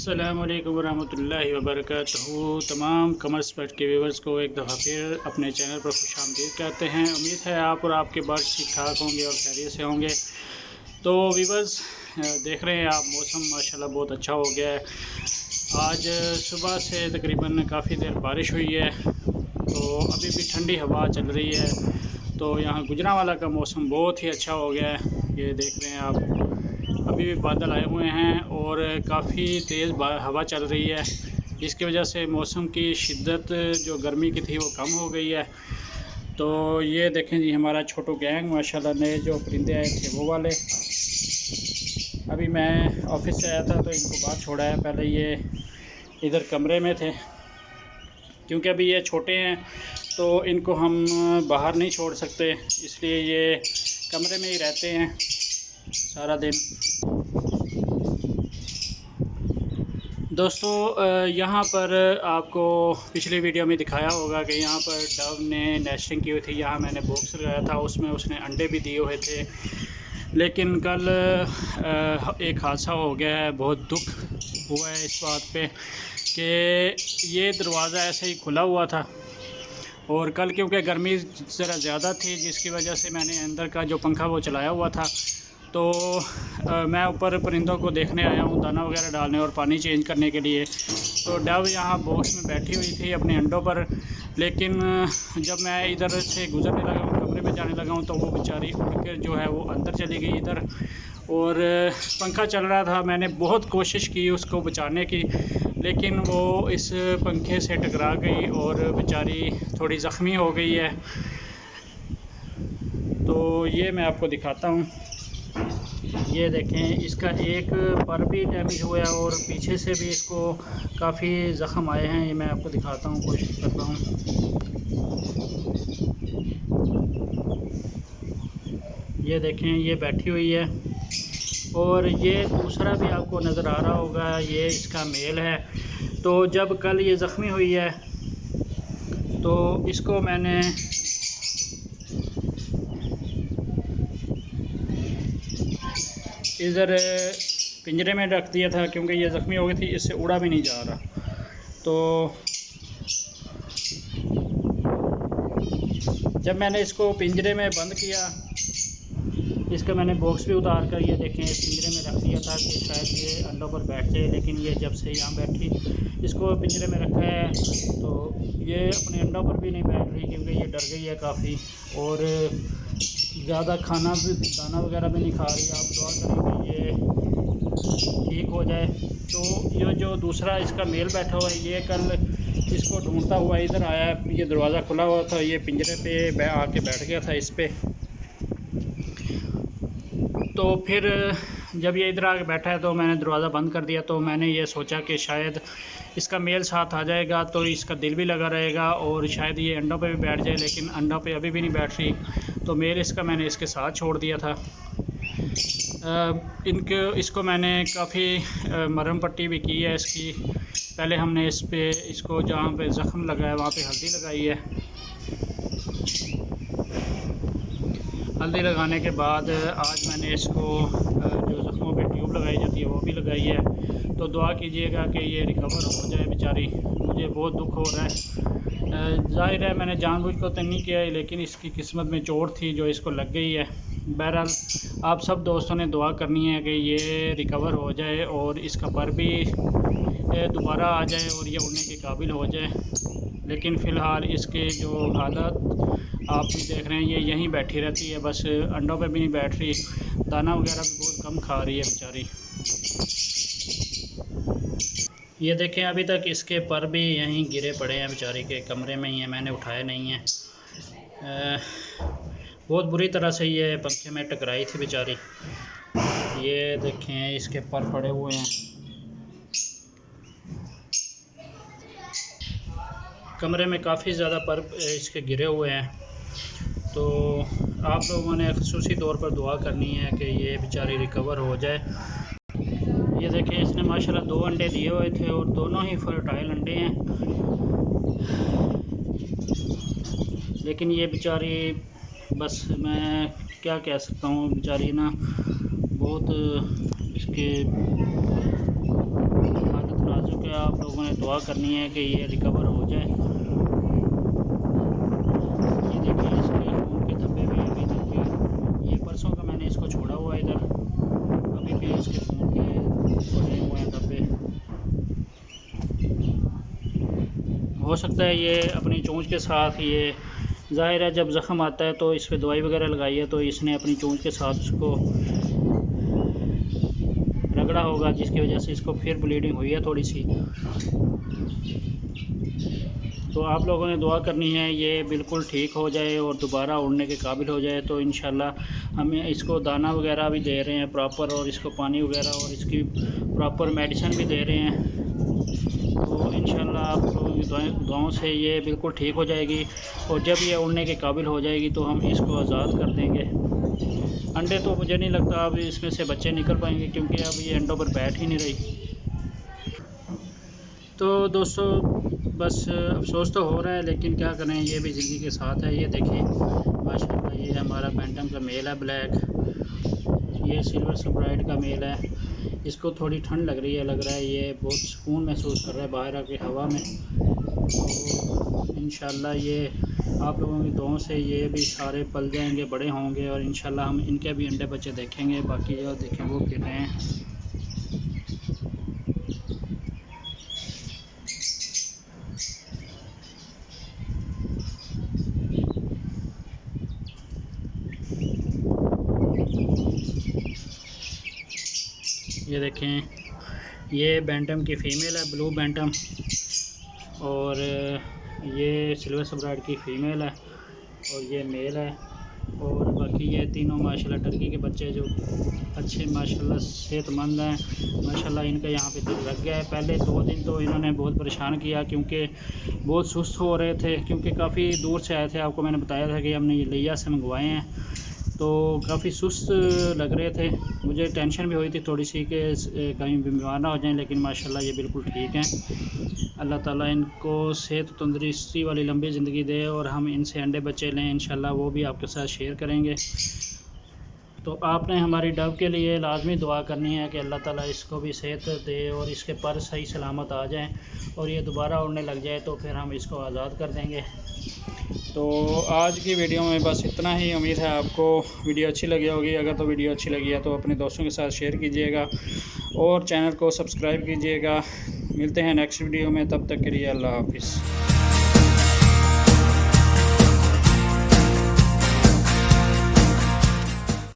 अस्सलामुअलैकुम वरहमतुल्लाहि वबरकातुहू। तमाम कमर्स पेट के व्यूवर्स को एक दफ़ा फिर अपने चैनल पर खुशामदीद कहते हैं। उम्मीद है आप और आपके बर्ड्स ठीक ठाक होंगे और खैरियत से होंगे। तो व्यूवर्स देख रहे हैं आप, मौसम माशाल्लाह बहुत अच्छा हो गया है। आज सुबह से तकरीबन काफ़ी देर बारिश हुई है, तो अभी भी ठंडी हवा चल रही है। तो यहाँ गुजरांवाला का मौसम बहुत ही अच्छा हो गया है। ये देख रहे हैं आप, अभी भी बादल आए हुए हैं और काफ़ी तेज़ हवा चल रही है, जिसकी वजह से मौसम की शिद्दत जो गर्मी की थी वो कम हो गई है। तो ये देखें जी, हमारा छोटू गैंग माशाल्लाह नए जो परिंदे आए थे वो वाले। अभी मैं ऑफिस से आया था तो इनको बाहर छोड़ा है। पहले ये इधर कमरे में थे, क्योंकि अभी ये छोटे हैं तो इनको हम बाहर नहीं छोड़ सकते, इसलिए ये कमरे में ही रहते हैं सारा दिन। दोस्तों यहाँ पर आपको पिछली वीडियो में दिखाया होगा कि यहाँ पर डव ने नेस्टिंग की हुई थी। यहाँ मैंने बॉक्स लगाया था, उसमें उसने अंडे भी दिए हुए थे। लेकिन कल एक हादसा हो गया है। बहुत दुख हुआ है इस बात पे कि ये दरवाज़ा ऐसे ही खुला हुआ था, और कल क्योंकि गर्मी ज़रा ज़्यादा थी, जिसकी वजह से मैंने अंदर का जो पंखा वो चलाया हुआ था। तो मैं ऊपर परिंदों को देखने आया हूँ, दाना वगैरह डालने और पानी चेंज करने के लिए। तो डव यहाँ बॉक्स में बैठी हुई थी अपने अंडों पर, लेकिन जब मैं इधर से गुजरने लगा हूँ, कमरे में जाने लगा हूँ, तो वो बेचारी उड़ कर जो है वो अंदर चली गई इधर। और पंखा चल रहा था, मैंने बहुत कोशिश की उसको बचाने की, लेकिन वो इस पंखे से टकरा गई और बेचारी थोड़ी ज़ख्मी हो गई है। तो ये मैं आपको दिखाता हूँ। ये देखें, इसका एक पर भी डैमेज हुआ है और पीछे से भी इसको काफ़ी ज़ख्म आए हैं। ये मैं आपको दिखाता हूँ, कोशिश करता हूँ। ये देखें, ये बैठी हुई है। और ये दूसरा भी आपको नज़र आ रहा होगा, ये इसका मेल है। तो जब कल ये ज़ख्मी हुई है तो इसको मैंने इधर पिंजरे में रख दिया था, क्योंकि ये ज़ख्मी हो गई थी, इससे उड़ा भी नहीं जा रहा। तो जब मैंने इसको पिंजरे में बंद किया, इसका मैंने बॉक्स भी उतार कर ये देखें इस पिंजरे में रख दिया था कि शायद ये अंडों पर बैठ जाए। लेकिन ये जब से यहाँ बैठी, इसको पिंजरे में रखा है, तो ये अपने अंडों पर भी नहीं बैठ रही, क्योंकि ये डर गई है काफ़ी। और ज़्यादा खाना भी, दाना वगैरह भी नहीं खा रही। आप दुआ करें कि ये ठीक हो जाए। तो ये जो दूसरा इसका मेल बैठा हुआ है, ये कल इसको ढूंढता हुआ इधर आया। ये दरवाज़ा खुला हुआ था, ये पिंजरे पे आके बैठ गया था इस पे। तो फिर जब ये इधर आके बैठा है तो मैंने दरवाज़ा बंद कर दिया। तो मैंने ये सोचा कि शायद इसका मेल साथ आ जाएगा तो इसका दिल भी लगा रहेगा और शायद ये अंडों पे भी बैठ जाए, लेकिन अंडों पे अभी भी नहीं बैठ रही। तो मेल इसका मैंने इसके साथ छोड़ दिया था। इसको मैंने काफ़ी मरहम पट्टी भी की है इसकी। पहले हमने इसको जहाँ पे ज़ख्म लगा है वहाँ पे हल्दी लगाई है। हल्दी लगाने के बाद आज मैंने इसको जो ज़ख्मों पे ट्यूब लगाई जाती है वो भी लगाई है। तो दुआ कीजिएगा कि ये रिकवर हो जाए बेचारी। मुझे बहुत दुख हो रहा है। ज़ाहिर है मैंने जानबूझकर तो नहीं किया है, लेकिन इसकी किस्मत में चोट थी जो इसको लग गई है। बहरहाल आप सब दोस्तों ने दुआ करनी है कि ये रिकवर हो जाए और इसका पर भी दोबारा आ जाए और ये उड़ने के काबिल हो जाए। लेकिन फ़िलहाल इसके जो हालत आप भी देख रहे हैं, ये यहीं बैठी रहती है, बस अंडों पे भी नहीं बैठ रही, दाना वगैरह भी बहुत कम खा रही है बेचारी। ये देखें, अभी तक इसके पर भी यहीं गिरे पड़े हैं बेचारी के, कमरे में ही है, मैंने उठाए नहीं हैं। बहुत बुरी तरह से ये पंखे में टकराई थी बेचारी। ये देखें, इसके पर पड़े हुए हैं, कमरे में काफ़ी ज़्यादा पर इसके गिरे हुए हैं। तो आप लोगों ने ख़ुसूसी तौर पर दुआ करनी है कि ये बेचारी रिकवर हो जाए। ये देखें, इसने माशाल्लाह 2 अंडे दिए हुए थे और दोनों ही फर्टाइल अंडे हैं। लेकिन ये बेचारी, बस मैं क्या कह सकता हूँ, बेचारी ना बहुत इसके हालत दुआ करनी है कि ये रिकवर हो जाए। ये देखिए इसके खून के धब्बे भी अभी तक भी, ये परसों का मैंने इसको छोड़ा हुआ है इधर, अभी भी इसके खून के पड़े हुए हैं धब्बे। हो सकता है ये अपनी चोंच के साथ, ये ज़ाहिर है जब ज़ख़म आता है तो इस पर दवाई वगैरह लगाई है, तो इसने अपनी चोंच के साथ उसको रगड़ा होगा, जिसकी वजह से इसको फिर ब्लीडिंग हुई है थोड़ी सी। तो आप लोगों ने दुआ करनी है ये बिल्कुल ठीक हो जाए और दोबारा उड़ने के काबिल हो जाए। तो इंशाल्लाह हमें इसको दाना वगैरह भी दे रहे हैं प्रॉपर, और इसको पानी वगैरह और इसकी प्रॉपर मेडिसिन भी दे रहे हैं। तो इंशाल्लाह आप लोगों की दुआओं से ये बिल्कुल ठीक हो जाएगी, और जब ये उड़ने के काबिल हो जाएगी तो हम इसको आज़ाद कर देंगे। अंडे तो मुझे नहीं लगता अब इसमें से बच्चे निकल पाएंगे, क्योंकि अब ये अंडों पर बैठ ही नहीं रही। तो दोस्तों बस अफसोस तो हो रहा है, लेकिन क्या करें, ये भी ज़िंदगी के साथ है। ये देखें माशाल्लाह, ये हमारा बैंटम का मेल है ब्लैक, ये सिल्वर स्प्राइट का मेल है। इसको थोड़ी ठंड लग रहा है, ये बहुत सुकून महसूस कर रहा है बाहर आके हवा में। तो इंशाल्लाह ये आप लोगों की दुआओं से ये भी सारे पल जाएंगे, बड़े होंगे, और इंशाल्लाह हम इनके भी अंडे बच्चे देखेंगे। बाकी जो देखें वो फिर रहे हैं। ये देखें ये बैंटम की फ़ीमेल है, ब्लू बैंटम, और ये सिल्वर स्प्राइट की फ़ीमेल है, और ये मेल है। और बाकी ये तीनों माशाल्लाह टर्की के बच्चे जो अच्छे माशाल्लाह सेहतमंद हैं। माशाल्लाह इनका यहाँ पे दिल लग गया है। पहले 2 दिन तो इन्होंने बहुत परेशान किया, क्योंकि बहुत सुस्त हो रहे थे, क्योंकि काफ़ी दूर से आए थे। आपको मैंने बताया था कि हमने ये लिया से मंगवाए हैं, तो काफ़ी सुस्त लग रहे थे। मुझे टेंशन भी हुई थी थोड़ी सी कि कहीं बीमार ना हो जाएं, लेकिन माशाल्लाह ये बिल्कुल ठीक हैं। अल्लाह ताला इनको सेहत तंदुरुस्ती वाली लंबी ज़िंदगी दे, और हम इनसे अंडे बच्चे लें इंशाल्लाह, वो भी आपके साथ शेयर करेंगे। तो आपने हमारी डव के लिए लाजमी दुआ करनी है कि अल्लाह ताला इसको भी सेहत दे और इसके पर सही सलामत आ जाएं, और ये दोबारा उड़ने लग जाए तो फिर हम इसको आज़ाद कर देंगे। तो आज की वीडियो में बस इतना ही। उम्मीद है आपको वीडियो अच्छी लगी होगी। अगर तो वीडियो अच्छी लगी है तो अपने दोस्तों के साथ शेयर कीजिएगा, और चैनल को सब्सक्राइब कीजिएगा। मिलते हैं नेक्स्ट वीडियो में, तब तक के लिए अल्लाह हाफ़िज़।